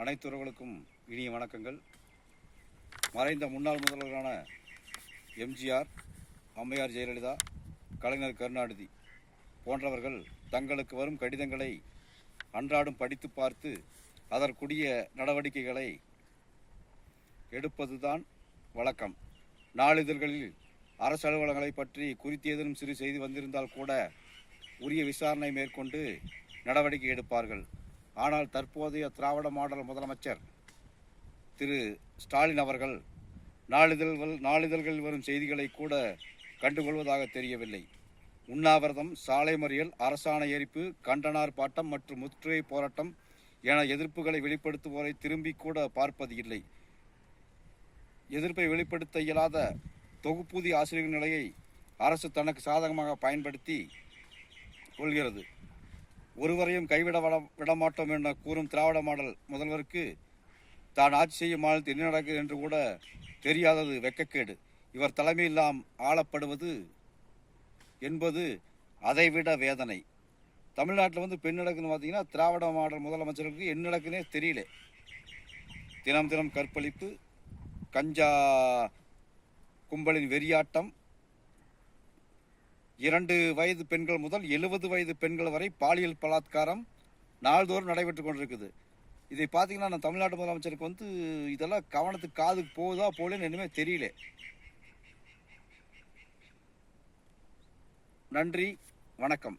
அனைத்துறவுகளுக்கும் இனிய வணக்கங்கள். மறைந்த முன்னாள் முதல்வரான எம்ஜிஆர், அம்மையார் ஜெயலலிதா, கலைஞர் கருணாநிதி போன்றவர்கள் தங்களுக்கு வரும் கடிதங்களை அன்றாடம் படித்து பார்த்து அதற்குரிய நடவடிக்கைகளை எடுப்பதுதான் வழக்கம். நாளிதழ்களில் அரசு அலுவலகங்களை பற்றி குறித்து ஏதேனும் சிறு செய்தி வந்திருந்தால் கூட உரிய விசாரணை மேற்கொண்டு நடவடிக்கை எடுப்பார்கள். ஆனால் தற்போதைய திராவிட மாடல் முதலமைச்சர் திரு ஸ்டாலின் அவர்கள் நாளிதழ்களில் வரும் செய்திகளை கூட கண்டுகொள்வதாக தெரியவில்லை. உண்ணாவிரதம், சாலை மறியல், அரசாணை எரிப்பு, கண்டன ஆர்ப்பாட்டம் மற்றும் முற்றுகை போராட்டம் என எதிர்ப்புகளை வெளிப்படுத்துவோரை திரும்பி கூட பார்ப்பது இல்லை. எதிர்ப்பை வெளிப்படுத்த இயலாத தொகுப்பூதிய ஆசிரியர் நிலையை அரசு தனக்கு சாதகமாக பயன்படுத்தி கொள்கிறது. ஒருவரையும் கைவிட விடமாட்டோம் என கூறும் திராவிட மாடல் முதல்வருக்கு தான் ஆட்சி செய்யும் மாநிலத்தில் என்ன நடக்குது என்று கூட தெரியாதது வெட்கக்கேடு. இவர் தலைமையில் நாம் ஆளப்படுவது என்பது அதைவிட வேதனை. தமிழ்நாட்டில் பெண் நடக்குன்னு பார்த்தீங்கன்னா திராவிட மாடல் முதலமைச்சருக்கு என்ன நடக்குன்னே தெரியல. தினம் தினம் கற்பழிப்பு, கஞ்சா கும்பலின் வெறியாட்டம், 2 வயது பெண்கள் முதல் 70 வயது பெண்கள் வரை பாலியல் பலாத்காரம் நாள்தோறும் நடைபெற்று கொண்டிருக்குது. இதை பார்த்தீங்கன்னா நான் தமிழ்நாட்டு முதலமைச்சருக்கு இதெல்லாம் கவனத்துக்கு காதுக்கு போகுதா போலேன்னு என்னமே தெரியல. நன்றி, வணக்கம்.